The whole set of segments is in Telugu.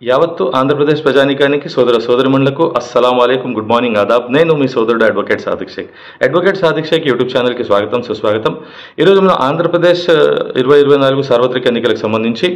యావత్తు ఆంధ్రప్రదేశ్ ప్రజానీకానికి సోదర సోదరిమణులకు అస్సలాము అలైకుం, గుడ్ మార్నింగ్, ఆదాబ్. నేను మీ సోదరుడు advocate Sadiq Shaikh. Advocate Sadiq Shaikh YouTube ఛానల్కి స్వాగతం, సుస్వాగతం. ఈరోజు మనం ఆంధ్రప్రదేశ్ 2024 సార్వత్రిక ఎన్నికలకు సంబంధించి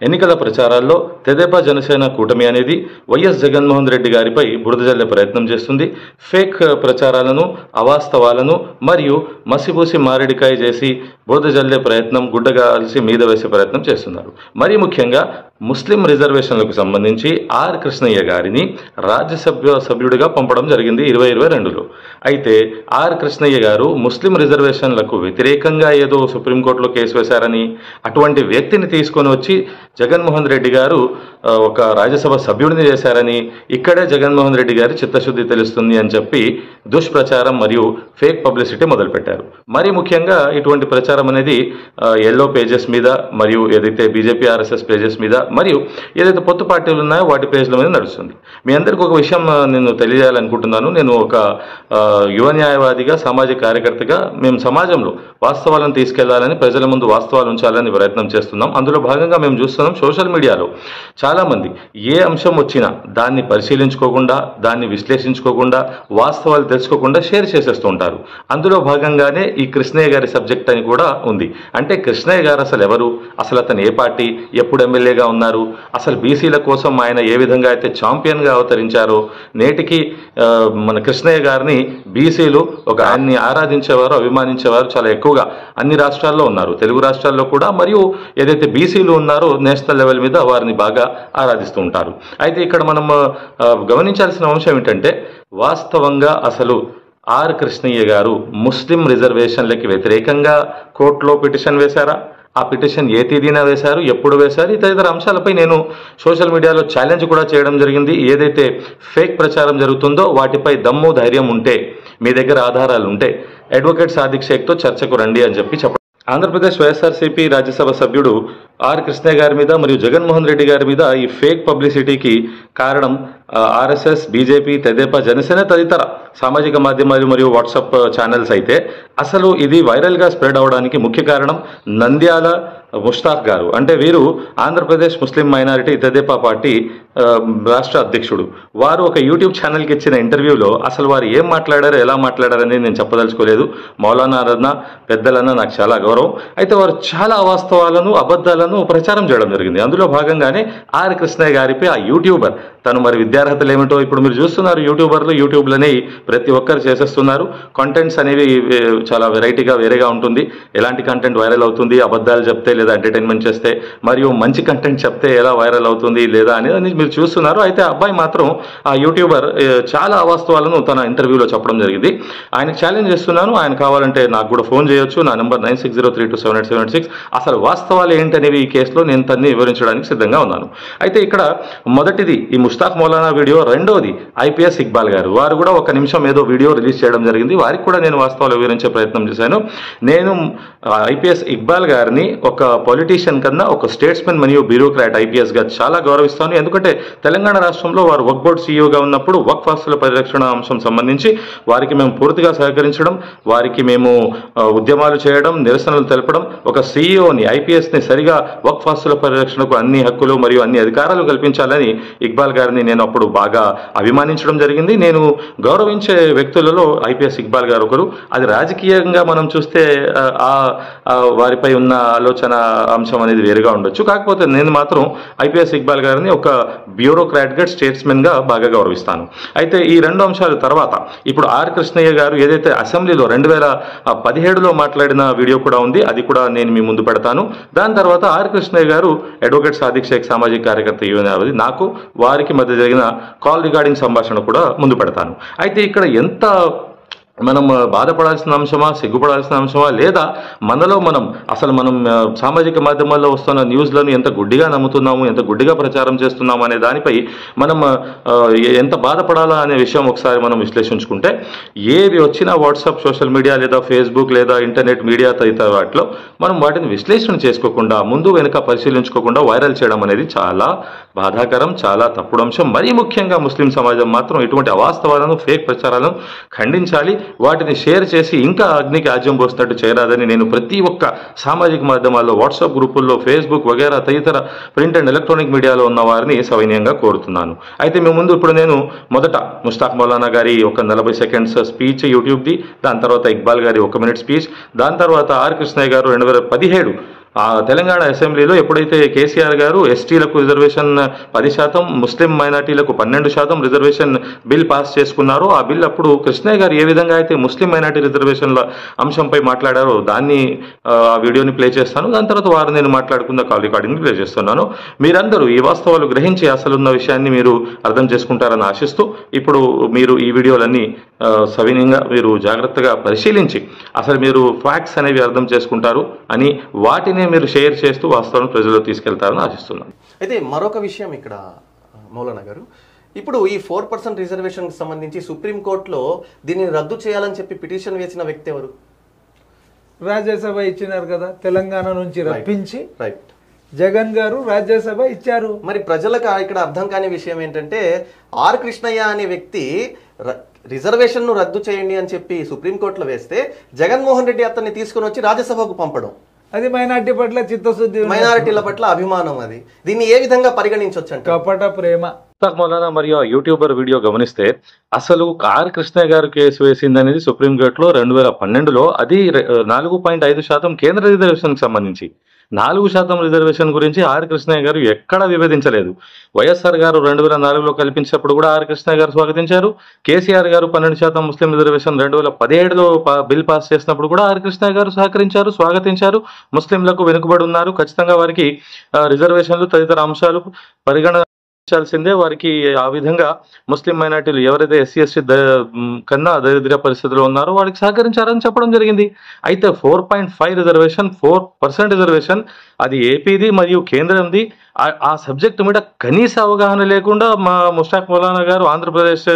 ఎన్నికల ప్రచారాల్లో తెదేపా జనసేన కూటమి అనేది వైఎస్ జగన్మోహన్ రెడ్డి గారిపై బురద జల్లే ప్రయత్నం చేస్తుంది. ఫేక్ ప్రచారాలను, అవాస్తవాలను మరియు మసిపూసి మారేడికాయ చేసి బురద జల్లే ప్రయత్నం, గుడ్డగాల్సి మీద వేసే ప్రయత్నం చేస్తున్నారు. మరీ ముఖ్యంగా ముస్లిం రిజర్వేషన్లకు సంబంధించి ఆర్ కృష్ణయ్య గారిని రాజ్యసభ సభ్యుడిగా పంపడం జరిగింది 2022లో. అయితే ఆర్ కృష్ణయ్య గారు ముస్లిం రిజర్వేషన్లకు వ్యతిరేకంగా ఏదో సుప్రీంకోర్టులో కేసు వేశారని, అటువంటి వ్యక్తిని తీసుకొని వచ్చి జగన్మోహన్ రెడ్డి గారు ఒక రాజ్యసభ సభ్యుడిని చేశారని, ఇక్కడే జగన్మోహన్ రెడ్డి గారి చిత్తశుద్ధి తెలుస్తుంది అని చెప్పి దుష్ప్రచారం మరియు ఫేక్ పబ్లిసిటీ మొదలుపెట్టారు. మరీ ముఖ్యంగా ఇటువంటి ప్రచారం అనేది ఎల్లో పేజెస్ మీద మరియు ఏదైతే బీజేపీ ఆర్ఎస్ఎస్ పేజెస్ మీద మరియు ఏదైతే పొత్తు పార్టీలు ఉన్నాయో వాటి పేజ్ల మీద నడుస్తుంది. మీ అందరికీ ఒక విషయం నేను తెలియజేయాలనుకుంటున్నాను. నేను ఒక యువ న్యాయవాదిగా, సామాజిక కార్యకర్తగా మేము సమాజంలో వాస్తవాలను తీసుకెళ్లాలని, ప్రజల ముందు వాస్తవాలు ఉంచాలని ప్రయత్నం చేస్తున్నాం. అందులో భాగంగా మేము చూస్తున్నాం సోషల్ మీడియాలో చాలామంది ఏ అంశం వచ్చినా దాన్ని పరిశీలించుకోకుండా, దాన్ని విశ్లేషించుకోకుండా, వాస్తవాలు తెలుసుకోకుండా షేర్ చేసేస్తూ ఉంటారు. అందులో భాగంగానే ఈ కృష్ణయ్య గారి సబ్జెక్ట్ అని కూడా ఉంది. అంటే కృష్ణయ్య గారు అసలు ఎవరు, అసలు అతను ఏ పార్టీ, ఎప్పుడు ఎమ్మెల్యేగా ఉన్నారు, అసలు బీసీల కోసం ఆయన ఏ విధంగా అయితే ఛాంపియన్గా అవతరించారో, నేటికి మన కృష్ణయ్య గారిని బీసీలు ఒక ఆయన్ని ఆరాధించేవారు, అభిమానించేవారు చాలా ఎక్కువగా అన్ని రాష్ట్రాల్లో ఉన్నారు, తెలుగు రాష్ట్రాల్లో కూడా. మరియు ఏదైతే బీసీలు ఉన్నారో నేషనల్ లెవెల్ మీద వారిని బాగా ఆరాధిస్తూ ఉంటారు. అయితే ఇక్కడ మనం గమనించాల్సిన అంశం ఏంటంటే, వాస్తవంగా అసలు ఆర్ కృష్ణయ్య గారు ముస్లిం రిజర్వేషన్లకి వ్యతిరేకంగా కోర్టులో పిటిషన్ వేశారా, ఆ పిటిషన్ ఏ తేదీన వేశారు, ఎప్పుడు వేశారు, ఇతర అంశాలపై నేను సోషల్ మీడియాలో ఛాలెంజ్ కూడా చేయడం జరిగింది. ఏదైతే ఫేక్ ప్రచారం జరుగుతుందో వాటిపై దమ్ము ధైర్యం ఉంటే, మీ దగ్గర ఆధారాలు ఉంటే అడ్వకేట్ సాదిక్ షేక్తో చర్చకు రండి అని చెప్పడం. ఆంధ్రప్రదేశ్ వైఎస్ఆర్సీపీ రాజ్యసభ సభ్యుడు ఆర్ కృష్ణయ్య గారి మీద మరియు జగన్మోహన్ రెడ్డి గారి మీద ఈ ఫేక్ పబ్లిసిటీకి కారణం ఆర్ఎస్ఎస్, బీజేపీ, తెదేపా, జనసేన తదితర సామాజిక మాధ్యమాలు మరియు వాట్సాప్ ఛానల్స్ అయితే, అసలు ఇది వైరల్గా స్ప్రెడ్ అవడానికి ముఖ్య కారణం నంద్యాల ముష్తాక్ గారు. అంటే వీరు ఆంధ్రప్రదేశ్ ముస్లిం మైనారిటీ తెదేపా పార్టీ రాష్ట్ర అధ్యక్షుడు. వారు ఒక యూట్యూబ్ ఛానల్కి ఇచ్చిన ఇంటర్వ్యూలో అసలు వారు ఏం మాట్లాడారో, ఎలా మాట్లాడారని నేను చెప్పదలుచుకోలేదు. మౌలానా అన్న పెద్దలన్న నాకు చాలా గౌరవం. అయితే వారు చాలా అవాస్తవాలను, అబద్ధాలను ప్రచారం చేయడం జరిగింది. అందులో భాగంగానే ఆర్ కృష్ణయ్య గారిపై ఆ యూట్యూబర్, తను మరి విద్యార్హతలు ఏమిటో ఇప్పుడు మీరు చూస్తున్నారు. యూట్యూబ్లోనే ప్రతి ఒక్కరు చేసేస్తున్నారు. కంటెంట్స్ అనేవి చాలా వెరైటీగా, వేరేగా ఉంటుంది. ఎలాంటి కంటెంట్ వైరల్ అవుతుంది, అబద్ధాలు చెప్తే లేదా ఎంటర్టైన్మెంట్ చేస్తే, మరియు మంచి కంటెంట్ చెప్తే ఎలా వైరల్ అవుతుంది లేదా అనేది మీరు చూస్తున్నారు. అయితే అబ్బాయి మాత్రం, ఆ యూట్యూబర్, చాలా అవాస్తవాలను తన ఇంటర్వ్యూలో చెప్పడం జరిగింది. ఆయనకు ఛాలెంజ్ చేస్తున్నాను, ఆయన కావాలంటే నాకు కూడా ఫోన్ చేయొచ్చు. నా నెంబర్ 9603278776. అసలు వాస్తవాలు ఏంటనేవి ఈ కేసులో నేను తన్ని వివరించడానికి సిద్ధంగా ఉన్నాను. అయితే ఇక్కడ మొదటిది ఈ ముష్తాక్ మౌలానా వీడియో, రెండోది ఐపీఎస్ ఇక్బాల్ గారు. వారు కూడా ఒక నిమిషం ఏదో వీడియో రిలీజ్ చేయడం జరిగింది. వారికి కూడా నేను వాస్తవాలు వివరించే ప్రయత్నం చేశాను. నేను ఐపీఎస్ ఇక్బాల్ గారిని ఒక పొలిటీషియన్ కన్నా ఒక స్టేట్స్మెన్ మరియు బ్యూరోక్రాట్ ఐపీఎస్గా చాలా గౌరవిస్తాను. ఎందుకంటే తెలంగాణ రాష్ట్రంలో వారు వక్ఫ్ బోర్డు సీఈఓగా ఉన్నప్పుడు వక్ఫ్ ఆస్తుల పరిరక్షణ అంశం సంబంధించి వారికి మేము పూర్తిగా సహకరించడం, వారికి మేము ఉద్యమాలు చేయడం, నిరసనలు తెలపడం, ఒక సీఈఓని, ఐపీఎస్ని సరిగా వక్ఫ్ ఆస్తుల పరిరక్షణకు అన్ని హక్కులు మరియు అన్ని అధికారాలు కల్పించాలని ఇక్బాల్ గారిని నేను అప్పుడు బాగా అభిమానించడం జరిగింది. నేను గౌరవించే వ్యక్తులలో ఐపీఎస్ ఇక్బాల్ గారు ఒకరు. అది రాజకీయంగా మనం చూస్తే వారిపై ఉన్న ఆలోచన అంశం అనేది వేరుగా ఉండొచ్చు. కాకపోతే నేను మాత్రం ఐపీఎస్ ఇక్బాల్ గారిని ఒక బ్యూరోక్రాట్గా, స్టేట్స్మెన్గా బాగా గౌరవిస్తాను. అయితే ఈ రెండు అంశాల తర్వాత ఇప్పుడు ఆర్ కృష్ణయ్య గారు ఏదైతే అసెంబ్లీలో 2017లో మాట్లాడిన వీడియో కూడా ఉంది, అది కూడా నేను మీ ముందు పెడతాను. దాని తర్వాత ఆర్ కృష్ణయ్య గారు అడ్వకేట్ సాదిక్ షేక్ సామాజిక కార్యకర్త యువనావది, నాకు వారికి మధ్య జరిగిన కాల్ రికార్డింగ్ సంభాషణ కూడా ముందు పెడతాను. అయితే ఇక్కడ ఎంత మనం బాధపడాల్సిన అంశమా, సిగ్గుపడాల్సిన అంశమా, లేదా మనలో మనం సామాజిక మాధ్యమాల్లో వస్తున్న న్యూస్లను ఎంత గుడ్డిగా నమ్ముతున్నాము, ఎంత గుడ్డిగా ప్రచారం చేస్తున్నాము అనే దానిపై మనం ఎంత బాధపడాలా అనే విషయం ఒకసారి మనం విశ్లేషించుకుంటే, ఏది వచ్చినా వాట్సాప్, సోషల్ మీడియా లేదా ఫేస్బుక్ లేదా ఇంటర్నెట్ మీడియా తదితర వాటిలో మనం వాటిని విశ్లేషణ చేసుకోకుండా, ముందు వెనుక పరిశీలించుకోకుండా వైరల్ చేయడం అనేది చాలా బాధాకరం, చాలా తప్పుడు అంశం. మరీ ముఖ్యంగా ముస్లిం సమాజం మాత్రం ఇటువంటి అవాస్తవాలను, ఫేక్ ప్రచారాలను ఖండించాలి. వాటిని షేర్ చేసి ఇంకా అగ్నికి ఆజ్యం పోస్తున్నట్టు చేయరాదని నేను ప్రతి ఒక్క సామాజిక మాధ్యమాల్లో, వాట్సాప్ గ్రూపుల్లో, ఫేస్బుక్ వగేరా తదితర ప్రింట్ అండ్ ఎలక్ట్రానిక్ మీడియాలో ఉన్న వారిని సవినయంగా కోరుతున్నాను. అయితే మీ ముందు ఇప్పుడు నేను మొదట ముష్తాక్ మౌలానా గారి ఒక 40 సెకండ్స్ స్పీచ్ యూట్యూబ్ది, దాని తర్వాత ఇక్బాల్ గారి 1 మినిట్ స్పీచ్, దాని తర్వాత ఆర్ కృష్ణయ్య గారు 2017 తెలంగాణ అసెంబ్లీలో ఎప్పుడైతే కేసీఆర్ గారు ఎస్టీలకు రిజర్వేషన్ 10%, ముస్లిం మైనార్టీలకు 12% రిజర్వేషన్ బిల్ పాస్ చేసుకున్నారో, ఆ బిల్ అప్పుడు కృష్ణయ్య గారు ఏ విధంగా అయితే ముస్లిం మైనార్టీ రిజర్వేషన్ల అంశంపై మాట్లాడారో దాన్ని ఆ వీడియోని ప్లే చేస్తాను. దాని తర్వాత వారు నేను మాట్లాడుకున్న కాల్ రికార్డింగ్ ప్లే చేస్తున్నాను. మీరందరూ ఈ వాస్తవాలు గ్రహించి అసలున్న విషయాన్ని మీరు అర్థం చేసుకుంటారని ఆశిస్తూ ఇప్పుడు మీరు ఈ వీడియోలన్నీ సవినయంగా మీరు జాగ్రత్తగా పరిశీలించి అసలు మీరు ఫ్యాక్ట్స్ అనేవి అర్థం చేసుకుంటారు అని వాటిని మీరు షేర్ చేస్తూ వాస్తవాలను ప్రజల్లో తీసుకెళ్తారని ఆశిస్తున్నాను. అయితే మరొక విషయం ఇక్కడ మౌలానా గారు, ఇప్పుడు ఈ 4% రిజర్వేషన్కి సంబంధించి సుప్రీంకోర్టులో దీన్ని రద్దు చేయాలని చెప్పి పిటిషన్ వేసిన వ్యక్తి ఎవరు? రాజ్యసభ ఇచ్చినారు కదా, తెలంగాణ నుంచి రప్పించి రైట్ జగన్ గారు రాజ్యసభ ఇచ్చారు. మరి ప్రజలకు ఇక్కడ అర్థం కాని విషయం ఏంటంటే, ఆర్ కృష్ణయ్య అనే వ్యక్తి రిజర్వేషన్ ను రద్దు చేయండి అని చెప్పి సుప్రీంకోర్టులో వేస్తే జగన్మోహన్ రెడ్డి అతన్ని తీసుకుని వచ్చి రాజ్యసభకు పంపడం, అది మైనార్టీ పట్ల చిత్తశుద్ధి, మైనారిటీల పట్ల అభిమానం. అది దీన్ని ఏ విధంగా పరిగణించవచ్చు అంటే కపట ప్రేమ. ముష్తాక్ మౌలానా మరియు యూట్యూబర్ వీడియో గమనిస్తే అసలు ఆర్ కృష్ణయ్య గారు కేసు వేసింది అనేది సుప్రీంకోర్టులో 2012లో, అది 4.5% కేంద్ర రిజర్వేషన్ కి సంబంధించి. 4% రిజర్వేషన్ గురించి ఆర్ కృష్ణయ్య గారు ఎక్కడా విభేదించలేదు. వైఎస్ఆర్ గారు 2004లో కల్పించినప్పుడు కూడా ఆర్ కృష్ణయ్య గారు స్వాగతించారు. కేసీఆర్ గారు 12% ముస్లిం రిజర్వేషన్ 2017లో బిల్ పాస్ చేసినప్పుడు కూడా ఆర్ కృష్ణయ్య గారు సహకరించారు, స్వాగతించారు. ముస్లింలకు వెనుకబడి ఉన్నారు, ఖచ్చితంగా వారికి రిజర్వేషన్లు తదితర అంశాలు పరిగణించాల్సిందే. వారికి ఆ విధంగా ముస్లిం మైనార్టీలు ఎవరైతే ఎస్సీ ఎస్టీ కన్నా దరిద్ర పరిస్థితిలో ఉన్నారో వారికి సహకరించారని చెప్పడం జరిగింది. అయితే 4.5 రిజర్వేషన్, 4% రిజర్వేషన్, అది ఏపీది మరియు కేంద్రంది. ఆ సబ్జెక్ట్ మీద కనీస అవగాహన లేకుండా మా ముష్తాక్ మౌలానా గారు ఆంధ్రప్రదేశ్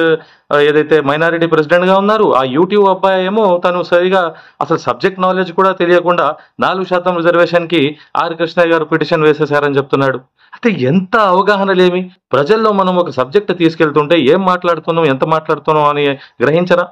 ఏదైతే మైనారిటీ ప్రెసిడెంట్గా ఉన్నారు, ఆ యూట్యూబ్ అబ్బాయి ఏమో తను సరిగా అసలు సబ్జెక్ట్ నాలెడ్జ్ కూడా తెలియకుండా 4% రిజర్వేషన్కి ఆర్ కృష్ణయ్య గారు పిటిషన్ వేసేశారని చెప్తున్నాడు. అంటే ఎంత అవగాహన లేమి. ప్రజల్లో మనం ఒక సబ్జెక్ట్ తీసుకెళ్తుంటే ఏం మాట్లాడుతున్నాం, ఎంత మాట్లాడుతున్నాం అని గ్రహించరా?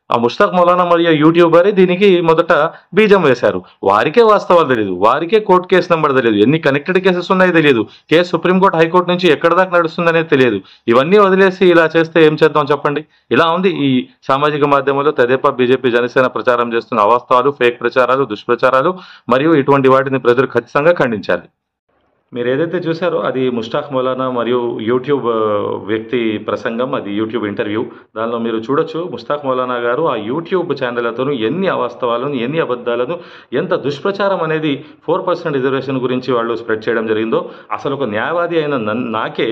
ఆ ముష్తాక్ మౌలానా మరియు యూట్యూబరే దీనికి మొదట బీజం వేశారు. వారికే వాస్తవాలు తెలియదు, వారికే కోర్టు కేసు నెంబర్ తెలియదు, ఎన్ని కనెక్టెడ్ కేసెస్ ఉన్నాయో తెలియదు, కేసు సుప్రీంకోర్టు హైకోర్టు నుంచి ఎక్కడ దాకా నడుస్తుందనేది తెలియదు. ఇవన్నీ వదిలేసి ఇలా చేస్తే ఏం చేద్దాం చెప్పండి? ఇలా ఉంది ఈ సామాజిక మాధ్యమంలో తెదేపా, బీజేపీ, జనసేన ప్రచారం చేస్తున్న అవాస్తవాలు, ఫేక్ ప్రచారాలు, దుష్ప్రచారాలు, మరియు ఇటువంటి వాటిని ప్రజలు ఖచ్చితంగా ఖండించాలి. మీరు ఏదైతే చూసారో అది ముష్తాక్ మౌలానా మరియు యూట్యూబ్ వ్యక్తి ప్రసంగం, అది యూట్యూబ్ ఇంటర్వ్యూ. దానిలో మీరు చూడొచ్చు ముష్తాక్ మౌలానా గారు ఆ యూట్యూబ్ ఛానళ్లతోనూ ఎన్ని అవాస్తవాలను, ఎన్ని అబద్ధాలను, ఎంత దుష్ప్రచారం అనేది 4% రిజర్వేషన్ గురించి వాళ్ళు స్ప్రెడ్ చేయడం జరిగిందో. అసలు ఒక న్యాయవాది అయిన నాకే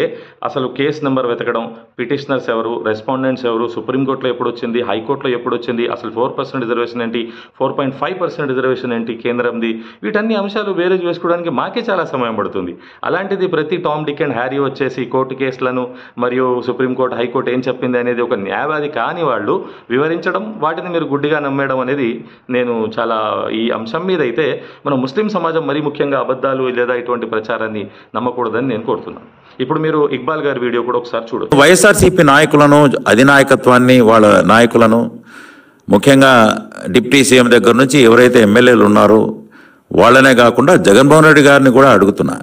అసలు కేసు నెంబర్ వెతకడం, పిటిషనర్స్ ఎవరు, రెస్పాండెంట్స్ ఎవరు, సుప్రీంకోర్టులో ఎప్పుడు వచ్చింది, హైకోర్టులో ఎప్పుడు వచ్చింది, అసలు 4% రిజర్వేషన్ ఏంటి, 4.5% రిజర్వేషన్ ఏంటి కేంద్రంది, వీటన్ని అంశాలు బేరేజ్ వేసుకోవడానికి మాకే చాలా సమయం పడుతుంది. అలాంటిది ప్రతి టామ్, డిక్ అండ్ హ్యారీ వచ్చేసి కోర్టు కేసులను మరియు సుప్రీంకోర్టు, హైకోర్టు ఏం చెప్పింది అనేది ఒక న్యాయవాది కాని వాళ్ళు వివరించడం, వాటిని మీరు గుడ్డిగా నమ్మేయడం అనేది నేను చాలా ఈ అంశం మీద అయితే మన ముస్లిం సమాజం మరీ ముఖ్యంగా అబద్ధాలు లేదా ఇటువంటి ప్రచారాన్ని నమ్మకూడదని నేను కోరుతున్నాను. ఇప్పుడు మీరు ఇక్బాల్ గారి వీడియో కూడా ఒకసారి చూడొచ్చు. వైఎస్ఆర్సీపీ నాయకులను, అధినాయకత్వాన్ని, వాళ్ళ నాయకులను, ముఖ్యంగా డిప్యూటీ సీఎం దగ్గర నుంచి ఎవరైతే ఎమ్మెల్యేలు ఉన్నారో వాళ్ళనే కాకుండా జగన్మోహన్ రెడ్డి గారిని కూడా అడుగుతున్నా,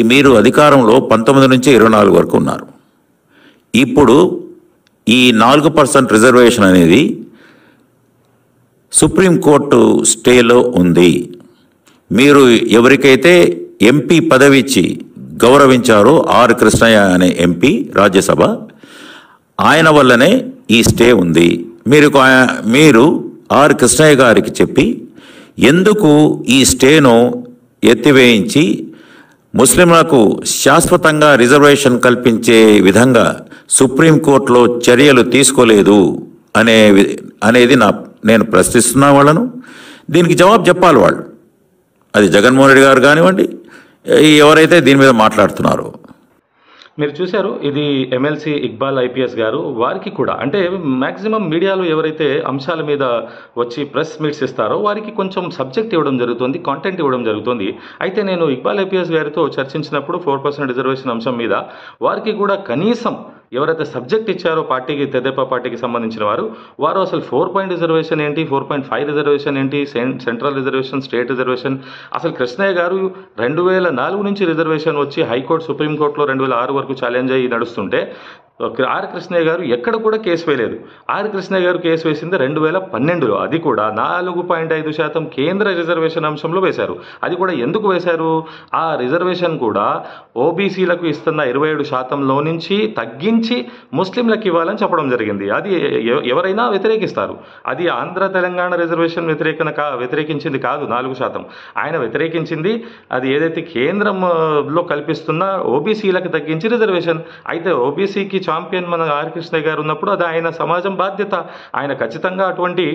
మీరు అధికారంలో 19 నుంచి 24 వరకు ఉన్నారు. ఇప్పుడు ఈ 4% రిజర్వేషన్ అనేది సుప్రీంకోర్టు స్టేలో ఉంది. మీరు ఎవరికైతే ఎంపీ పదవి ఇచ్చి గౌరవించారో ఆర్ కృష్ణయ్య అనే ఎంపీ రాజ్యసభ, ఆయన వల్లనే ఈ స్టే ఉంది. మీరు ఆర్ కృష్ణయ్య గారికి చెప్పి ఎందుకు ఈ స్టేను ఎత్తివేయించి ముస్లింలకు శాశ్వతంగా రిజర్వేషన్ కల్పించే విధంగా సుప్రీంకోర్టులో చర్యలు తీసుకోలేదు అనేది నేను ప్రశ్నిస్తున్నా వాళ్ళను. దీనికి జవాబు చెప్పాలి వాళ్ళు. అది జగన్మోహన్ రెడ్డి గారు కానివ్వండి, ఎవరైతే దీని మీద మాట్లాడుతున్నారో. మీరు చూశారు, ఇది ఎమ్మెల్సీ ఇక్బాల్ ఐపీఎస్ గారు. వారికి కూడా అంటే మ్యాక్సిమం మీడియాలో ఎవరైతే అంశాల మీద వచ్చి ప్రెస్ మీట్స్ ఇస్తారో వారికి కొంచెం సబ్జెక్ట్ ఇవ్వడం జరుగుతుంది, కాంటెంట్ ఇవ్వడం జరుగుతుంది. అయితే నేను ఇక్బాల్ ఐపీఎస్ గారితో చర్చించినప్పుడు 4% రిజర్వేషన్ అంశం మీద వారికి కూడా కనీసం ఎవరైతే సబ్జెక్ట్ ఇచ్చారో పార్టీకి, తెదేపా పార్టీకి సంబంధించిన వారు అసలు 4 రిజర్వేషన్ ఏంటి, 4.5 రిజర్వేషన్ ఏంటి, సెంట్రల్ రిజర్వేషన్, స్టేట్ రిజర్వేషన్, అసలు కృష్ణయ్య గారు 2004 నుంచి రిజర్వేషన్ వచ్చి హైకోర్టు, సుప్రీంకోర్టులో 2006 వరకు ఛాలెంజ్ అయ్యి నడుస్తుంటే ఆర్ కృష్ణయ్య గారు ఎక్కడ కూడా కేసు వేయలేదు. ఆర్ కృష్ణయ్య గారు కేసు వేసింది 2012లో. అది కూడా 4.5% కేంద్ర రిజర్వేషన్ అంశంలో వేశారు. అది కూడా ఎందుకు వేశారు? ఆ రిజర్వేషన్ కూడా ఓబీసీలకు ఇస్తున్న 27%లో నుంచి తగ్గించి ముస్లింలకు ఇవ్వాలని చెప్పడం జరిగింది. అది ఎవరైనా వ్యతిరేకిస్తారు. అది ఆంధ్ర తెలంగాణ రిజర్వేషన్ వ్యతిరేకించింది కాదు 4%. ఆయన వ్యతిరేకించింది అది ఏదైతే కేంద్రంలో కల్పిస్తున్న ఓబీసీలకు తగ్గించి రిజర్వేషన్. అయితే ఓబీసీకి ఛాంపియన్ మన ఆర్ కృష్ణయ్య గారు ఉన్నప్పుడు అది ఆయన సమాజం బాధ్యత. ఆయన ఖచ్చితంగా అటువంటి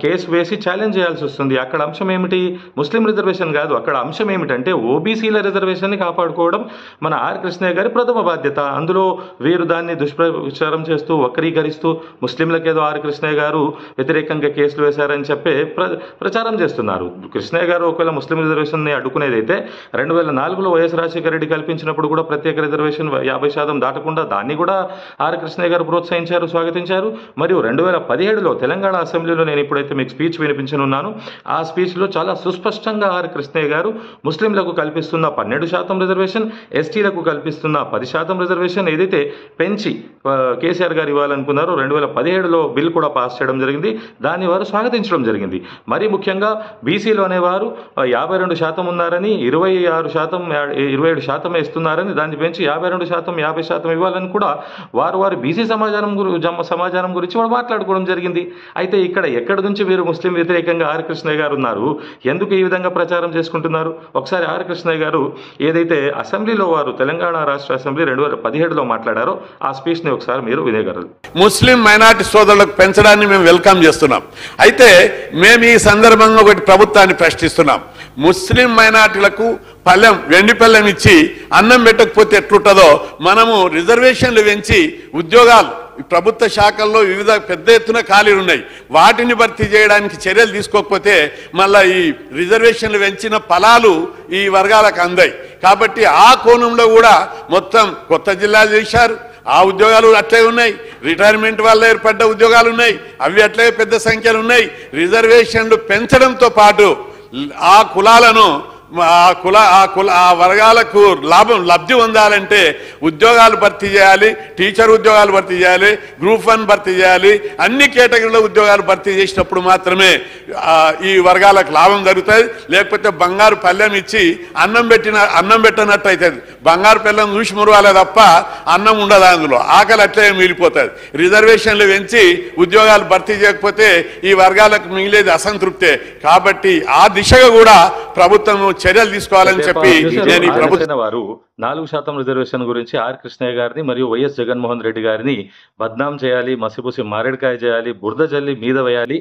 కేసు వేసి ఛాలెంజ్ చేయాల్సి వస్తుంది. అక్కడ అంశం ఏమిటి? ముస్లిం రిజర్వేషన్ కాదు. అక్కడ అంశం ఏమిటంటే ఓబీసీల రిజర్వేషన్ని కాపాడుకోవడం మన ఆర్ కృష్ణయ్య గారి ప్రథమ బాధ్యత. అందులో వీరు దాన్ని దుష్ప్రచారం చేస్తూ వక్రీకరిస్తూ ముస్లింలకు ఏదో ఆర్ కృష్ణయ్య గారు వ్యతిరేకంగా కేసులు వేశారని చెప్పి ప్రచారం చేస్తున్నారు. కృష్ణయ్య గారు ఒకవేళ ముస్లిం రిజర్వేషన్ని అడ్డుకునేదైతే 2004లో వైఎస్ రాజశేఖర రెడ్డి కల్పించినప్పుడు కూడా ప్రత్యేక రిజర్వేషన్ 50% దాటకుండా దాన్ని కూడా ఆర్ కృష్ణయ్య గారు ప్రోత్సహించారు, స్వాగతించారు. మరియు 2017లో తెలంగాణ అసెంబ్లీలో నేను ఇప్పుడైతే మీకు స్పీచ్ వినిపించనున్నాను, ఆ స్పీచ్లో చాలా సుస్పష్టంగా ఆర్ కృష్ణయ్య గారు ముస్లింలకు కల్పిస్తున్న 12% రిజర్వేషన్, ఎస్టీలకు కల్పిస్తున్న 10% రిజర్వేషన్ ఏదైతే పెంచి కేసీఆర్ గారు ఇవ్వాలనుకున్నారో 2017లో బిల్ కూడా పాస్ చేయడం జరిగింది. దాన్ని వారు స్వాగతించడం జరిగింది. మరీ ముఖ్యంగా బీసీలు అనేవారు 52% ఉన్నారని 27% ఇస్తున్నారని దాన్ని పెంచి 52%, 50% ఇవ్వాలని కూడా వారు బీసీ సమాజానం గురించి వాడు మాట్లాడుకోవడం జరిగింది. అయితే ఇక్కడ ఎక్కడి నుంచి మీరు ముస్లిం వ్యతిరేకంగా ఆర్ కృష్ణయ్య గారు ఉన్నారు, ఎందుకు ఈ విధంగా ప్రచారం చేసుకుంటున్నారు? ఒకసారి ఆర్ కృష్ణయ్య గారు ఏదైతే అసెంబ్లీలో వారు తెలంగాణ రాష్ట్ర అసెంబ్లీ 2017లో మాట్లాడారో ఆ స్పీచ్ ని ఒకసారి మీరు వినేగలరు. ముస్లిం మైనార్టీ సోదరులకు పెంచడాన్ని మేము వెల్కమ్ చేస్తున్నాం. అయితే మేము ఈ సందర్భంగా ఒకటి ప్రభుత్వాన్ని ప్రశ్నిస్తున్నాం. ముస్లిం మైనార్టీలకు వెండి పళ్ళెం ఇచ్చి అన్నం పెట్టకపోతే ఎట్లుంటుందో మనము రిజర్వేషన్లు పెంచి ఉద్యోగాలు ప్రభుత్వ శాఖల్లో వివిధ పెద్ద ఎత్తున ఖాళీలు ఉన్నాయి, వాటిని భర్తీ చేయడానికి చర్యలు తీసుకోకపోతే మళ్ళీ ఈ రిజర్వేషన్లు పెంచిన ఫలాలు ఈ వర్గాలకు అందాయి. కాబట్టి ఆ కోణంలో కూడా మొత్తం కొత్త జిల్లాలు చేశారు. ఆ ఉద్యోగాలు అట్లే ఉన్నాయి. రిటైర్మెంట్ వల్ల ఏర్పడ్డ ఉద్యోగాలు ఉన్నాయి, అవి అట్లే పెద్ద సంఖ్యలు ఉన్నాయి. రిజర్వేషన్లు పెంచడంతో పాటు ఆ కులాలను ఆ వర్గాలకు లబ్ధి పొందాలంటే ఉద్యోగాలు భర్తీ చేయాలి, టీచర్ ఉద్యోగాలు భర్తీ చేయాలి, గ్రూప్ 1 భర్తీ చేయాలి. అన్ని కేటగిరీలో ఉద్యోగాలు భర్తీ చేసినప్పుడు మాత్రమే ఈ వర్గాలకు లాభం జరుగుతుంది. లేకపోతే బంగారు పళ్ళెం ఇచ్చి అన్నం పెట్టనట్టు అవుతుంది. బంగారు పళ్ళెం చూసి మురవాలే తప్ప అన్నం ఉండదు, అందులో ఆకలి అట్లే మిగిలిపోతుంది. రిజర్వేషన్లు పెంచి ఉద్యోగాలు భర్తీ చేయకపోతే ఈ వర్గాలకు మిగిలేది అసంతృప్తే. కాబట్టి ఆ దిశగా కూడా ప్రభుత్వం చర్యలు తీసుకోవాలని చెప్పి నేను ఈ ప్రభుత్వం వారు 4% రిజర్వేషన్ గురించి ఆర్ కృష్ణయ్య గారిని మరియు వైఎస్ జగన్మోహన్ రెడ్డి గారిని బద్నాం చేయాలి, మసిపూసి మారేడుకాయ చేయాలి, బురద జల్లి మీద వేయాలి,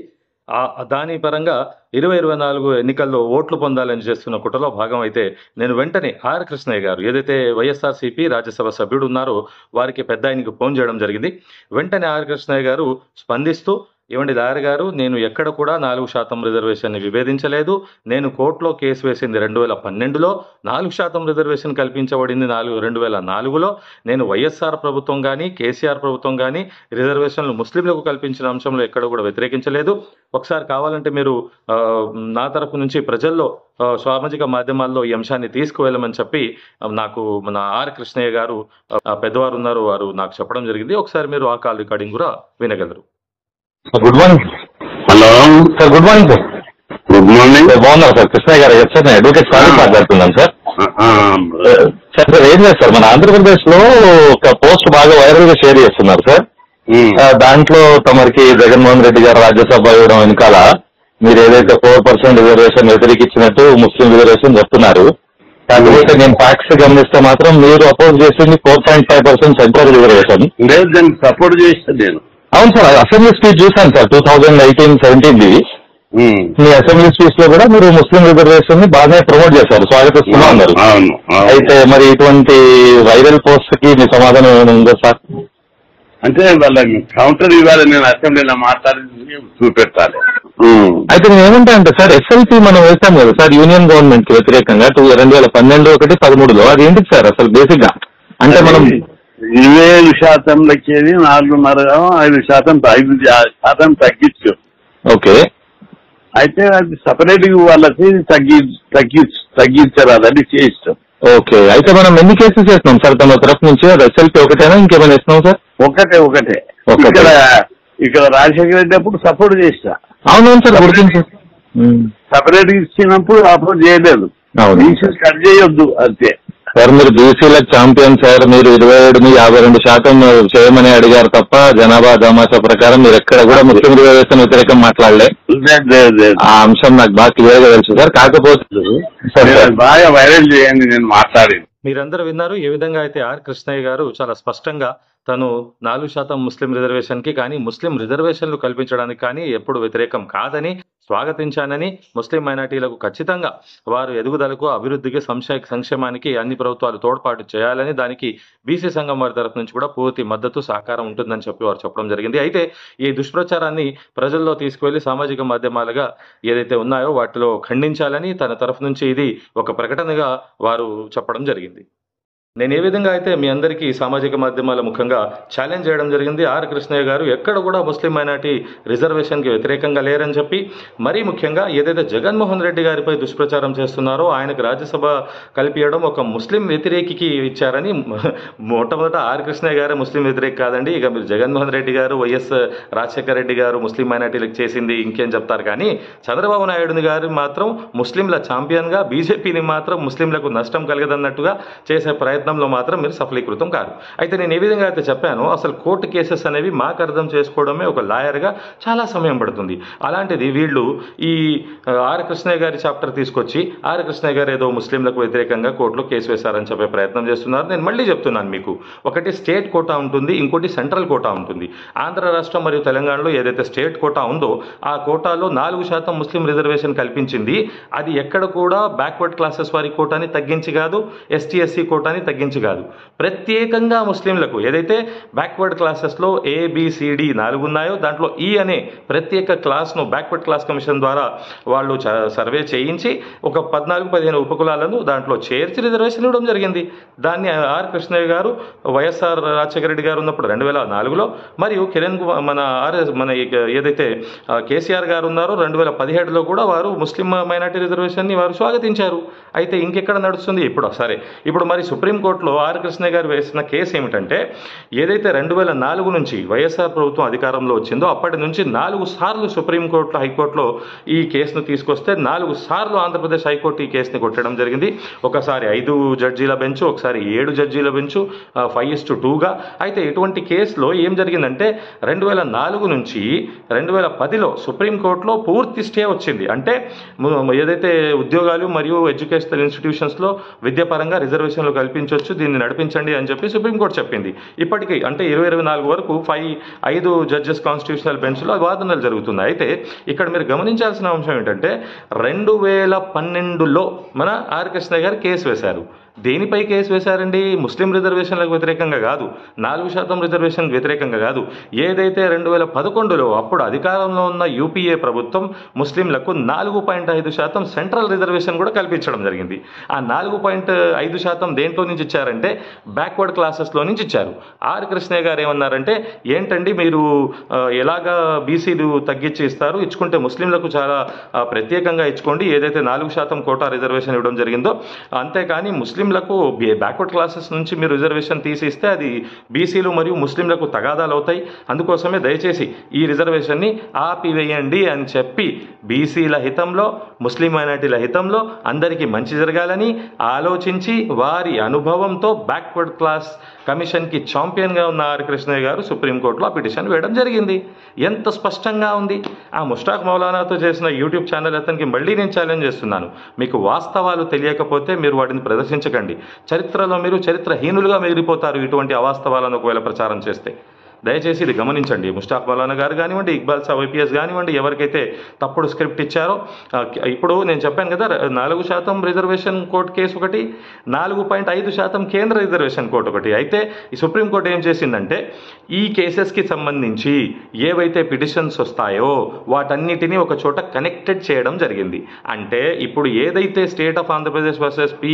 దాని పరంగా 2024 ఎన్నికల్లో ఓట్లు పొందాలని చేస్తున్న కుట్రలో భాగం అయితే నేను వెంటనే ఆర్ కృష్ణయ్య గారు ఏదైతే వైఎస్ఆర్సీపీ రాజ్యసభ సభ్యుడు ఉన్నారో వారికి పెద్ద ఆయనకి ఫోన్ చేయడం జరిగింది. వెంటనే ఆర్ కృష్ణయ్య గారు స్పందిస్తూ, ఏమండి లాయర్ గారు, నేను ఎక్కడ కూడా 4% రిజర్వేషన్ని విభేదించలేదు. నేను కోర్టులో కేసు వేసింది 2012లో, 4% రిజర్వేషన్ కల్పించబడింది 2004లో. నేను వైఎస్ఆర్ ప్రభుత్వం కానీ కేసీఆర్ ప్రభుత్వం కానీ రిజర్వేషన్లు ముస్లింలకు కల్పించిన అంశంలో ఎక్కడ కూడా వ్యతిరేకించలేదు. ఒకసారి కావాలంటే మీరు నా తరఫు నుంచి ప్రజల్లో సామాజిక మాధ్యమాల్లో ఈ అంశాన్ని తీసుకువెళ్ళమని చెప్పి నాకు మన ఆర్ కృష్ణయ్య గారు పెద్దవారు ఉన్నారు, వారు నాకు చెప్పడం జరిగింది. ఒకసారి మీరు ఆ కాల్ రికార్డింగ్ కూడా వినగలరు. Good morning. Hello sir, good morning sir. Good morning. బాగున్నారు సార్? కృష్ణయ్య గారు సార్, నేను అడ్వకేట్ సార్ మాట్లాడుతున్నాను సార్. సార్ ఏం లేదు సార్, మన ఆంధ్రప్రదేశ్ లో ఒక పోస్ట్ బాగా వైరల్ గా షేర్ చేస్తున్నారు సార్. దాంట్లో తమరికి జగన్మోహన్ రెడ్డి గారు రాజ్యసభ ఇవ్వడం వెనకాల మీరు ఏదైతే 4% రిజర్వేషన్ వ్యతిరేకించినట్టు ముస్లిం రిజర్వేషన్ చెప్తున్నారు. కాకపోతే నేను ఫ్యాక్ట్స్ గమనిస్తే మాత్రం మీరు అపోజ్ చేసింది 4.5% సెంట్రల్ రిజర్వేషన్. లేదు, దాన్ని సపోర్ట్ చేస్తాను నేను. అవును సార్, అసెంబ్లీ స్పీచ్ చూశాను సార్ 2018-17ది. మీ అసెంబ్లీ స్పీచ్ లో కూడా మీరు ముస్లిం రిజర్వేషన్ ని బాగానే ప్రమోట్ చేశారు, స్వాగతిస్తున్నా అన్నారు. అయితే మరి ఇటువంటి వైరల్ పోస్ట్ కి మీ సమాధానం ఏమైనా ఉందా సార్? అంటే వాళ్ళని కౌంటర్ ఇవ్వాలి, నేను అసెంబ్లీలో మాట్లాడి చూపెట్టాలి. అయితే నేను ఏమంటా అంటే సార్, ఎస్ఎల్పీ మనం వేసాం కదా సార్ యూనియన్ గవర్నమెంట్ కి వ్యతిరేకంగా 2012, 13 అది ఏంటి సార్ అసలు బేసిక్ గా? అంటే మనం 27% లెక్కేది 4.5%, 5% తగ్గించు. ఓకే. అయితే అది సపరేట్ వాళ్ళకి తగ్గించారు, అది చేయిస్తాం. ఓకే. అయితే మనం ఎన్ని కేసెస్ చేస్తున్నాం సార్ తన తరఫు నుంచి? అది ఎస్ఎల్పీ ఒకటేనా, ఇంకేమైనా ఇస్తున్నాం సార్? ఒకటే. ఇక్కడ రాజశేఖర రెడ్డి అప్పుడు సపోర్ట్ చేస్తా. అవునవును సార్, గుర్తించి సపరేట్ ఇచ్చినప్పుడు అపోజ్ చేయలేదు. బీసీలు కట్ చేయొద్దు అంతే సార్. మీరు బీసీలకు ఛాంపియన్ సార్. మీరు 27-52% చేయమని అడిగారు తప్ప జనాభా దామాషా ప్రకారం మీరు ఎక్కడ కూడా ముస్లిం రిజర్వేషన్ వ్యతిరేకం మాట్లాడలే. ఆ అంశం నాకు బాగా క్లియర్ గా తెలుసు సార్. కాకపోతే బాగా వైరల్ చేయండి నేను మాట్లాడి. మీరందరూ విన్నారు ఏ విధంగా అయితే ఆర్ కృష్ణయ్య గారు చాలా స్పష్టంగా తను 4% ముస్లిం రిజర్వేషన్కి కానీ ముస్లిం రిజర్వేషన్లు కల్పించడానికి కానీ ఎప్పుడు వ్యతిరేకం కాదని, స్వాగతించానని, ముస్లిం మైనార్టీలకు ఖచ్చితంగా వారు ఎదుగుదలకు, అభివృద్ధికి, సంక్షేమానికి అన్ని ప్రభుత్వాలు తోడ్పాటు చేయాలని, దానికి బీసీ సంఘం వారి తరఫు నుంచి కూడా పూర్తి మద్దతు, సహకారం ఉంటుందని చెప్పి వారు చెప్పడం జరిగింది. అయితే ఈ దుష్ప్రచారాన్ని ప్రజల్లో తీసుకువెళ్లి సామాజిక మాధ్యమాలుగా ఏదైతే ఉన్నాయో వాటిలో ఖండించాలని తన తరఫు నుంచి ఇది ఒక ప్రకటనగా వారు చెప్పడం జరిగింది. నేను ఏ విధంగా అయితే మీ అందరికీ సామాజిక మాధ్యమాల ముఖంగా ఛాలెంజ్ చేయడం జరిగింది, ఆర్ కృష్ణయ్య గారు ఎక్కడ కూడా ముస్లిం మైనార్టీ రిజర్వేషన్కి వ్యతిరేకంగా లేరని చెప్పి, మరీ ముఖ్యంగా ఏదైతే జగన్మోహన్ రెడ్డి గారిపై దుష్ప్రచారం చేస్తున్నారో ఆయనకు రాజ్యసభ కల్పించడం ఒక ముస్లిం వ్యతిరేకికి ఇచ్చారని, మొట్టమొదట ఆర్ కృష్ణయ్య గారే ముస్లిం వ్యతిరేక కాదండి, ఇక మీరు జగన్మోహన్ రెడ్డి గారు, వైఎస్ రాజశేఖర రెడ్డి గారు ముస్లిం మైనార్టీలకు చేసింది ఇంకేం చెప్తారు, కానీ చంద్రబాబు నాయుడు గారు మాత్రం ముస్లింల ఛాంపియన్గా, బీజేపీని మాత్రం ముస్లింలకు నష్టం కలగదన్నట్టుగా చేసే ప్రయత్నంలో మాత్రం మీరు సఫలీకృతం కాదు. అయితే నేను ఏ విధంగా అయితే చెప్పానో అసలు కోర్టు కేసెస్ అనేవి మాకు అర్థం చేసుకోవడమే ఒక లాయర్గా చాలా సమయం పడుతుంది. అలాంటిది వీళ్ళు ఈ ఆర్ కృష్ణయ్య గారి చాప్టర్ తీసుకొచ్చి ఆర్ కృష్ణయ్య గారు ఏదో ముస్లింలకు వ్యతిరేకంగా కోర్టులో కేసు వేశారని చెప్పే ప్రయత్నం చేస్తున్నారు. నేను మళ్ళీ చెప్తున్నాను మీకు, ఒకటి స్టేట్ కోటా ఉంటుంది, ఇంకోటి సెంట్రల్ కోటా ఉంటుంది. ఆంధ్ర రాష్ట్రం మరియు తెలంగాణలో ఏదైతే స్టేట్ కోటా ఉందో ఆ కోటాలో 4% ముస్లిం రిజర్వేషన్ కల్పించింది. అది ఎక్కడ కూడా బ్యాక్వర్డ్ క్లాసెస్ వారి కోటాని తగ్గించి కాదు, ఎస్టీ ఎస్సీ కోటాని తగ్గించి కాదు, ప్రత్యేకంగా ముస్లింలకు ఏదైతే బ్యాక్వర్డ్ క్లాసెస్లో ఏబిసిడి 4 ఉన్నాయో దాంట్లో ఈ అనే ప్రత్యేక క్లాస్ను బ్యాక్వర్డ్ క్లాస్ కమిషన్ ద్వారా వాళ్ళు సర్వే చేయించి ఒక 14-15 ఉపకులాలను దాంట్లో చేర్చి రిజర్వేషన్ ఇవ్వడం జరిగింది. దాన్ని ఆర్ కృష్ణయ్య గారు వైఎస్ఆర్ రాజశేఖర రెడ్డి గారు ఉన్నప్పుడు 2004లో, మరియు కిరణ్ మన ఏదైతే కేసీఆర్ గారు ఉన్నారో 2017లో కూడా వారు ముస్లిం మైనార్టీ రిజర్వేషన్ని వారు స్వాగతించారు. అయితే ఇంకెక్కడ నడుస్తుంది ఇప్పుడు? సరే, ఇప్పుడు మరి సుప్రీంకోర్టులో ఆర్ కృష్ణయ్య గారు వేసిన కేసు ఏమిటంటే, ఏదైతే 2004 నుంచి వైఎస్ఆర్ ప్రభుత్వం అధికారంలో వచ్చిందో అప్పటి నుంచి 4 సార్లు సుప్రీంకోర్టులో, హైకోర్టులో ఈ కేసును తీసుకొస్తే 4 సార్లు ఆంధ్రప్రదేశ్ హైకోర్టు ఈ కేసుని కొట్టడం జరిగింది. ఒకసారి 5 జడ్జీల బెంచ్, ఒకసారి 7 జడ్జీల బెంచ్, 5:2గా. అయితే ఇటువంటి కేసులో ఏం జరిగిందంటే 2004 నుంచి 2010లో సుప్రీంకోర్టులో పూర్తి స్టే వచ్చింది. అంటే ఏదైతే ఉద్యోగాలు మరియు ఎడ్యుకేషనల్ ఇన్స్టిట్యూషన్స్లో విద్యాపరంగా రిజర్వేషన్లు కల్పించవచ్చు, దీన్ని నడిపించండి అని చెప్పి సుప్రీంకోర్టు చెప్పింది. ఇప్పటికీ అంటే 2024 వరకు 5 జడ్జెస్ కాన్స్టిట్యూషనల్ బెంచ్లో వాదనలు జరుగుతున్నాయి. అయితే ఇక్కడ మీరు గమనించాల్సిన అంశం ఏంటంటే 2012లో మన ఆర్ కృష్ణయ్య గారు కేసు వేశారు. దేనిపై కేసు వేశారండి? ముస్లిం రిజర్వేషన్లకు వ్యతిరేకంగా కాదు, 4% రిజర్వేషన్కి వ్యతిరేకంగా కాదు. ఏదైతే 2011లో అప్పుడు అధికారంలో ఉన్న యూపీఏ ప్రభుత్వం ముస్లింలకు 4.5% సెంట్రల్ రిజర్వేషన్ కూడా కల్పించడం జరిగింది. ఆ 4.5% దేంట్లో నుంచి ఇచ్చారంటే బ్యాక్వర్డ్ క్లాసెస్లో నుంచి ఇచ్చారు. ఆర్ కృష్ణయ్య గారు ఏమన్నారంటే, ఏంటండి మీరు ఎలాగా బీసీలు తగ్గించి ఇస్తారు, ఇచ్చుకుంటే ముస్లింలకు చాలా ప్రత్యేకంగా ఇచ్చుకోండి, ఏదైతే 4% కోటా రిజర్వేషన్ ఇవ్వడం జరిగిందో, అంతేకాని ముస్లింలకు బ్యాక్వర్డ్ క్లాసెస్ నుంచి మీరు రిజర్వేషన్ తీసిస్తే అది బీసీలు మరియు ముస్లింలకు తగాదాలు అవుతాయి, అందుకోసమే దయచేసి ఈ రిజర్వేషన్ని ఆపివేయండి అని చెప్పి బీసీల హితంలో, ముస్లిం మైనార్టీల హితంలో అందరికీ మంచి జరగాలని ఆలోచించి వారి అనుభవంతో బ్యాక్వర్డ్ క్లాస్ కమిషన్కి ఛాంపియన్గా ఉన్న ఆర్ కృష్ణయ్య గారు సుప్రీంకోర్టులో ఆ పిటిషన్ వేయడం జరిగింది. ఎంత స్పష్టంగా ఉంది. ఆ ముష్టాక్ మౌలానాతో చేసిన యూట్యూబ్ ఛానల్ అతనికి మళ్ళీ నేను ఛాలెంజ్ చేస్తున్నాను, మీకు వాస్తవాలు తెలియకపోతే మీరు వాటిని ప్రదర్శించకండి. చరిత్రలో మీరు చరిత్రహీనులుగా మిగిలిపోతారు ఇటువంటి అవాస్తవాలను ఒకవేళ ప్రచారం చేస్తే. దయచేసి ఇది గమనించండి. ముష్తాక్ మౌలానా గారు కానివ్వండి, ఇక్బాల్ సాబ్ ఐపీఎస్ కానివ్వండి, ఎవరికైతే తప్పుడు స్క్రిప్ట్ ఇచ్చారో, ఇప్పుడు నేను చెప్పాను కదా 4% రిజర్వేషన్ కోర్టు కేసు ఒకటి, 4.5% కేంద్ర రిజర్వేషన్ కోర్టు ఒకటి. అయితే ఈ సుప్రీంకోర్టు ఏం చేసిందంటే ఈ కేసెస్కి సంబంధించి ఏవైతే పిటిషన్స్ వస్తాయో వాటన్నిటినీ ఒక చోట కనెక్టెడ్ చేయడం జరిగింది. అంటే ఇప్పుడు ఏదైతే state of Andhra Pradesh versus B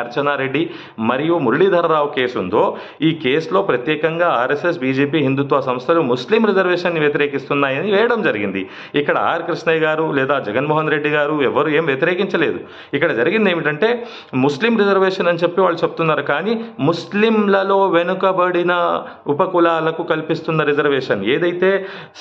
Archana Reddy మరియు మురళీధరరావు కేసు ఉందో, ఈ కేసులో ప్రత్యేకంగా ఆర్ఎస్ఎస్, బీజేపీ, హిందుత్వ సంస్థలు ముస్లిం రిజర్వేషన్ వ్యతిరేకిస్తున్నాయని వేయడం జరిగింది. ఇక్కడ ఆర్ కృష్ణయ్య గారు లేదా జగన్మోహన్ రెడ్డి గారు ఎవరు ఏం వ్యతిరేకించలేదు. ఇక్కడ జరిగింది ఏమిటంటే ముస్లిం రిజర్వేషన్ అని చెప్పి వాళ్ళు చెప్తున్నారు, కానీ ముస్లింలలో వెనుకబడిన ఉపకులాలకు కల్పిస్తున్న రిజర్వేషన్ ఏదైతే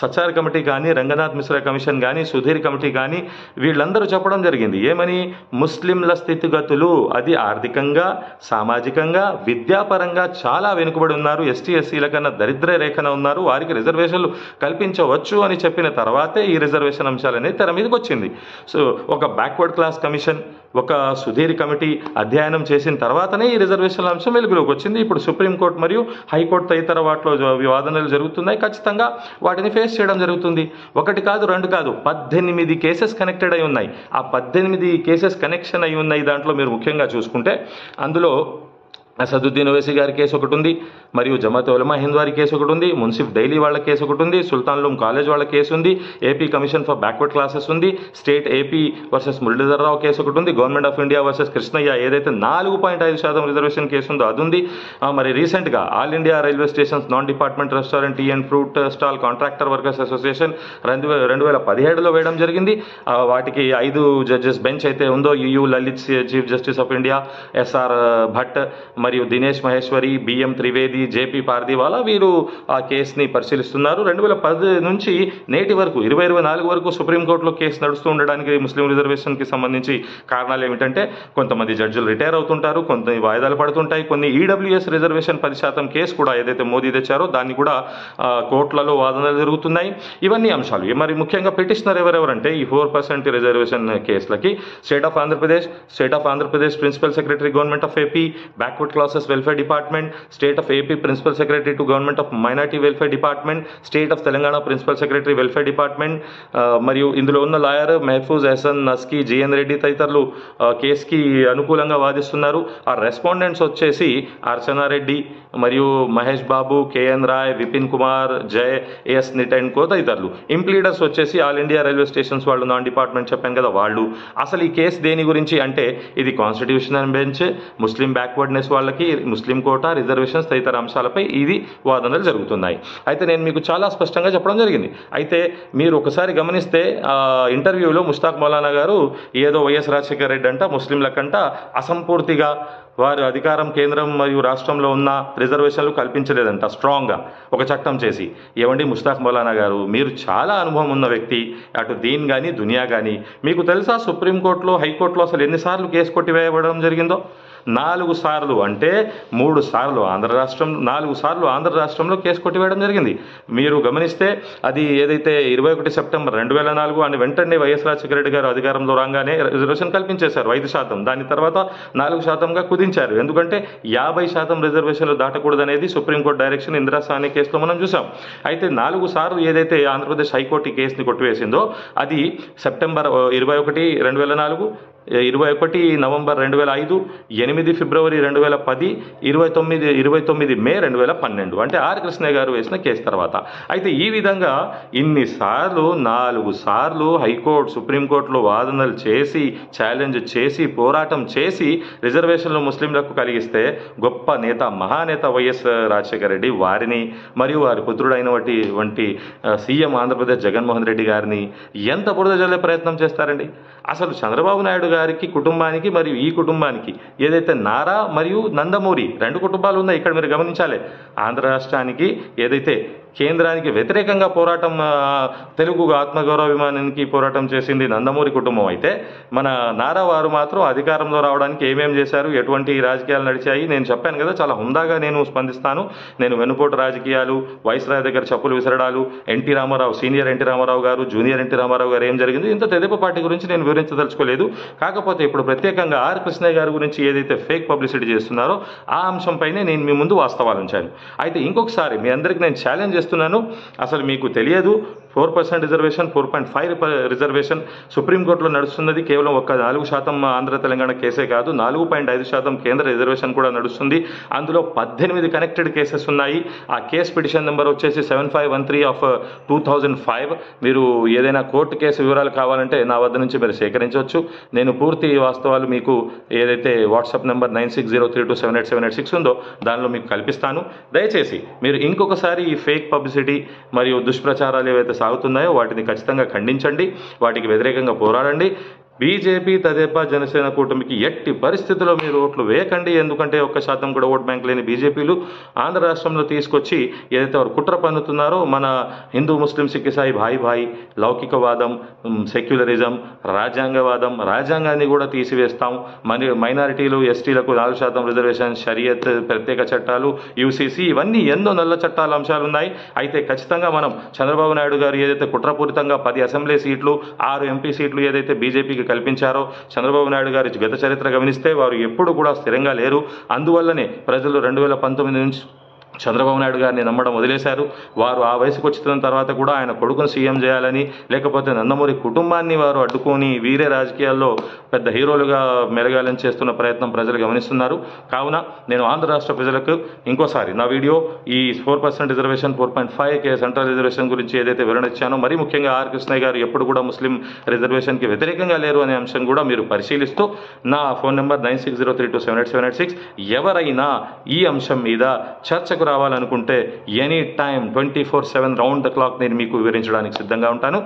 సచార్ కమిటీ కానీ, రంగనాథ్ మిశ్రా కమిషన్ కానీ, సుధీర్ కమిటీ కానీ వీళ్ళందరూ చెప్పడం జరిగింది. ఏమని? ముస్లింల స్థితిగతులు అది ఆర్థికంగా, సామాజికంగా, విద్యాపరంగా చాలా వెనుకబడి ఉన్నారు, ఎస్టీ ఎస్సీల కన్నా దరిద్ర రేఖన ఉన్నారు, వారికి రిజర్వేషన్లు కల్పించవచ్చు అని చెప్పిన తర్వాతే ఈ రిజర్వేషన్ అంశాలనేది తెర మీదకి వచ్చింది. సో ఒక బ్యాక్వర్డ్ క్లాస్ కమిషన్, ఒక సుధీర్ కమిటీ అధ్యయనం చేసిన తర్వాతనే ఈ రిజర్వేషన్ల అంశం వెలుగులోకి వచ్చింది. ఇప్పుడు సుప్రీంకోర్టు మరియు హైకోర్టు తదితర వాటిలో వాదనలు జరుగుతున్నాయి. ఖచ్చితంగా వాటిని ఫేస్ చేయడం జరుగుతుంది. 1 కాదు 2 కాదు 18 కేసెస్ కనెక్టెడ్ అయి ఉన్నాయి. ఆ 18 కేసెస్ కనెక్షన్ అయి ఉన్నాయి. దాంట్లో మీరు ముఖ్యంగా చూసుకుంటే అందులో అసదుద్దీన్ ఓవైసీ గారి కేసు ఒకటి ఉంది, మరియు జమాత్ ఉలమా హింద్ వారి కేసు ఒకటి ఉంది, మున్సిఫ్ డైలీ వాళ్ళ కేసు ఒకటి ఉంది, సుల్తాన్లూమ్ కాలేజ్ వాళ్ళ కేసు ఉంది, AP commission for backward classes ఉంది, state AP versus Muralidhara Rao case ఒకటి ఉంది, government of India versus Krishnaiah ఏదైతే 4.5% రిజర్వేషన్ కేసు ఉందో అది ఉంది. మరి రీసెంట్గా all India railway stations non department restaurant tea and fruit stall contractor workers association 2017లో వేయడం జరిగింది. వాటికి 5 జడ్జెస్ బెంచ్ అయితే ఉందో, UU Lalit chief justice of India, SR Bhat మరియు దినేష్ మహేశ్వరి, బిఎం త్రివేది, జేపీ పార్దీవాలా వీరు ఆ కేసుని పరిశీలిస్తున్నారు. 2010 నుంచి నేటి వరకు 2024 వరకు సుప్రీంకోర్టులో కేసు నడుస్తూ ఉండడానికి ముస్లిం రిజర్వేషన్కి సంబంధించి కారణాలు ఏమిటంటే కొంతమంది జడ్జిలు రిటైర్ అవుతుంటారు, కొంత వాయిదాలు పడుతుంటాయి, కొన్ని ఈడబ్ల్యూఎస్ రిజర్వేషన్ 10% కేసు కూడా ఏదైతే మోదీ తెచ్చారో దాన్ని కూడా కోర్టులలో వాదనలు జరుగుతున్నాయి. ఇవన్నీ అంశాలు. మరి ముఖ్యంగా పిటిషనర్ ఎవరెవరంటే ఈ 4% రిజర్వేషన్ కేసులకి state of Andhra Pradesh principal secretary government of AP, backward classes welfare department, state of AP principal secretary to government of minority welfare department, state of Telangana principal secretary welfare department, మరియు ఇందులో ఉన్న లాయర్ మెహఫూజ్ ఎహసన్ నస్కీ, జిఎన్ రెడ్డి తదితరులు కేసుకి అనుకూలంగా వాదిస్తున్నారు. ఆ రెస్పాండెంట్స్ వచ్చేసి అర్చనారెడ్డి మరియు మహేష్ బాబు, కేఎన్ రాయ్, విపిన్ కుమార్, జయ్, ఎస్ నిటెన్కో తదితరులు. ఇంప్లీడర్స్ వచ్చేసి ఆల్ ఇండియా రైల్వే స్టేషన్స్ వాళ్ళు, నాన్ డిపార్ట్మెంట్ చెప్పాను కదా వాళ్ళు. అసలు ఈ కేసు దేని గురించి అంటే ఇది కాన్స్టిట్యూషనల్ బెంచ్, ముస్లిం బ్యాక్వర్డ్నెస్ వాళ్ళకి ముస్లిం కోటా, రిజర్వేషన్స్ తదితర అంశాలపై ఇది వాదనలు జరుగుతున్నాయి. అయితే నేను మీకు చాలా స్పష్టంగా చెప్పడం జరిగింది. అయితే మీరు ఒకసారి గమనిస్తే ఇంటర్వ్యూలో ముష్తాక్ మౌలానా గారు ఏదో వైఎస్ రాజశేఖర రెడ్డి అంట ముస్లింలకంట అసంపూర్తిగా వారు అధికారం కేంద్రం మరియు రాష్ట్రంలో ఉన్న రిజర్వేషన్లు కల్పించలేదంట స్ట్రాంగ్గా ఒక చట్టం చేసి. ఏమండి ముష్తాక్ మౌలానా గారు, మీరు చాలా అనుభవం ఉన్న వ్యక్తి, అటు దీన్ కానీ దునియా కానీ. మీకు తెలుసా సుప్రీంకోర్టులో, హైకోర్టులో అసలు ఎన్నిసార్లు కేసు కొట్టివేయబడడం జరిగిందో? 4 సార్లు. అంటే 3 సార్లు ఆంధ్ర రాష్ట్రం, 4 సార్లు ఆంధ్ర రాష్ట్రంలో కేసు కొట్టివేయడం జరిగింది. మీరు గమనిస్తే అది ఏదైతే 21 సెప్టెంబర్ 2004 అని వెంటనే వైఎస్ రాజశేఖర రెడ్డి గారు అధికారంలో రాగానే రిజర్వేషన్ కల్పించేశారు 5%. దాని తర్వాత 4%గా కుదించారు. ఎందుకంటే 50% రిజర్వేషన్లు దాటకూడదనేది సుప్రీంకోర్టు డైరెక్షన్. ఇందిరా సాహ్ని కేసులో మనం చూసాం. అయితే 4 సార్లు ఏదైతే ఆంధ్రప్రదేశ్ హైకోర్టు ఈ కేసుని కొట్టివేసిందో అది సెప్టెంబర్ 21, 2004, 21 నవంబర్ 2005, 8 ఫిబ్రవరి 2010, 29 మే 2012. అంటే ఆర్ కృష్ణయ్య గారు వేసిన కేసు తర్వాత. అయితే ఈ విధంగా ఇన్నిసార్లు 4 సార్లు హైకోర్టు, సుప్రీంకోర్టులో వాదనలు చేసి, ఛాలెంజ్ చేసి, పోరాటం చేసి రిజర్వేషన్లు ముస్లింలకు కలిగిస్తే గొప్ప నేత, మహానేత వైఎస్ రాజశేఖర రెడ్డి వారిని మరియు వారి పుత్రుడైనటువంటి సీఎం ఆంధ్రప్రదేశ్ జగన్మోహన్ రెడ్డి గారిని ఎంత బురద జల్లే ప్రయత్నం చేస్తారండి? అసలు చంద్రబాబు నాయుడు గారికి కుటుంబానికి మరియు ఈ కుటుంబానికి ఏదైతే నారా మరియు నందమూరి 2 కుటుంబాలు ఉన్నాయి ఇక్కడ మీరు గమనించాలి. ఆంధ్ర రాష్ట్రానికి ఏదైతే కేంద్రానికి వ్యతిరేకంగా పోరాటం తెలుగు ఆత్మగౌరవాభిమానానికి పోరాటం చేసింది నందమూరి కుటుంబం అయితే మన నారా వారు మాత్రం అధికారంలో రావడానికి ఏమేం చేశారు, ఎటువంటి రాజకీయాలు నడిచాయి నేను చెప్పాను కదా, చాలా హుందాగా నేను స్పందిస్తాను. నేను వెన్నుపోటు రాజకీయాలు, వైస్రాయ్ దగ్గర చెప్పులు విసరడాలు, NT Rama Rao, senior NT Rama Rao garu, junior NT Rama Rao గారు ఏం జరిగింది, ఇంత తెదేపా పార్టీ గురించి నేను వివరించదలుచుకోలేదు. కాకపోతే ఇప్పుడు ప్రత్యేకంగా ఆర్ కృష్ణయ్య గారి గురించి ఏదైతే ఫేక్ పబ్లిసిటీ చేస్తున్నారో ఆ అంశంపైనే నేను మీ ముందు వాస్తవాలు ఉంచాను. అయితే ఇంకొకసారి మీ అందరికీ నేను ఛాలెంజ్ చేస్తున్నాను, అసలు మీకు తెలియదు 4% రిజర్వేషన్, 4.5 రిజర్వేషన్ సుప్రీంకోర్టులో నడుస్తున్నది. కేవలం ఒక్క 4% ఆంధ్ర తెలంగాణ కేసే కాదు, 4.5% కేంద్ర రిజర్వేషన్ కూడా నడుస్తుంది. అందులో 18 కనెక్టెడ్ కేసెస్ ఉన్నాయి. ఆ కేసు పిటిషన్ నెంబర్ వచ్చేసి 7513 ఆఫ్ 2005. మీరు ఏదైనా కోర్టు కేసు వివరాలు కావాలంటే నా వద్ద నుంచి మీరు సేకరించవచ్చు. నేను పూర్తి వాస్తవాలు మీకు ఏదైతే వాట్సాప్ నెంబర్ 9603278786 ఉందో దానిలో మీకు కల్పిస్తాను. దయచేసి మీరు ఇంకొకసారి ఈ ఫేక్ పబ్లిసిటీ మరియు దుష్ప్రచారాలు ఏవైతే సాగుతున్నాయో వాటిని ఖచ్చితంగా ఖండించండి, వాటికి వ్యతిరేకంగా పోరాడండి. బీజేపీ, తెదేపా, జనసేన కూటమికి ఎట్టి పరిస్థితుల్లో మీరు ఓట్లు వేయకండి. ఎందుకంటే 1% కూడా ఓట్ బ్యాంక్ లేని బీజేపీలు ఆంధ్ర రాష్ట్రంలో తీసుకొచ్చి ఏదైతే వారు కుట్ర పన్నుతున్నారో మన హిందూ ముస్లిం సిక్ ఇసాయి భాయి లౌకికవాదం, సెక్యులరిజం, రాజ్యాంగవాదం, రాజ్యాంగాన్ని కూడా తీసివేస్తాం. మైనారిటీలు, ఎస్టీలకు 4% రిజర్వేషన్, షరియత్, ప్రత్యేక చట్టాలు, యూసీసీ, ఇవన్నీ ఎన్నో నల్ల చట్టాల అంశాలు ఉన్నాయి. అయితే ఖచ్చితంగా మనం చంద్రబాబు నాయుడు గారు ఏదైతే కుట్రపూరితంగా 10 అసెంబ్లీ సీట్లు, 6 ఎంపీ సీట్లు ఏదైతే బీజేపీకి కల్పించారో, చంద్రబాబు నాయుడు గారి గత చరిత్ర గమనిస్తే వారు ఎప్పుడు కూడా స్థిరంగా లేరు. అందువల్లనే ప్రజలు 2019 నుంచి చంద్రబాబు నాయుడు గారిని నమ్మడం వదిలేశారు. వారు ఆ వయసుకు వచ్చిన తర్వాత కూడా ఆయన కొడుకును సీఎం చేయాలని, లేకపోతే నందమూరి కుటుంబాన్ని వారు అడ్డుకొని వీరే రాజకీయాల్లో పెద్ద హీరోలుగా మెలగాలని చేస్తున్న ప్రయత్నం ప్రజలు గమనిస్తున్నారు. కావున నేను ఆంధ్ర రాష్ట్ర ప్రజలకు ఇంకోసారి నా వీడియో ఈ 4% రిజర్వేషన్, 4.5 సెంట్రల్ రిజర్వేషన్ గురించి ఏదైతే వివరణ ఇచ్చానో, మరీ ముఖ్యంగా ఆర్ కృష్ణయ్య గారు ఎప్పుడు కూడా ముస్లిం రిజర్వేషన్కి వ్యతిరేకంగా లేరు అనే అంశం కూడా మీరు పరిశీలిస్తూ నా ఫోన్ నెంబర్ 9603278786 ఎవరైనా ఈ అంశం మీద చర్చకు రావాలనుకుంటే any time 24/7 round the clock నేను మీకు వివరించడానికి సిద్ధంగా ఉంటాను.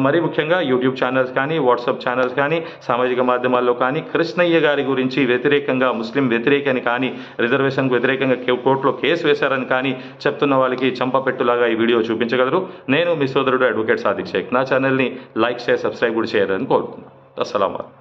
మరీ ముఖ్యంగా యూట్యూబ్ ఛానల్స్ కానీ, వాట్సాప్ ఛానల్స్ కానీ, సామాజిక మాధ్యమాల్లో కానీ కృష్ణయ్య గారి గురించి వ్యతిరేకంగా, ముస్లిం వ్యతిరేకని కానీ, రిజర్వేషన్కు వ్యతిరేకంగా కోర్టులో కేసు వేశారని కానీ చెప్తున్న వాళ్ళకి చంపపెట్టులాగా ఈ వీడియో చూపించగలరు. నేను మీ సోదరుడు అడ్వకేట్ సాదిక్ షేక్. నా ఛానల్ని లైక్, షేర్, సబ్స్క్రైబ్ కూడా చేయాలని కోరుతున్నాను. అస్సలాము అలైకుం.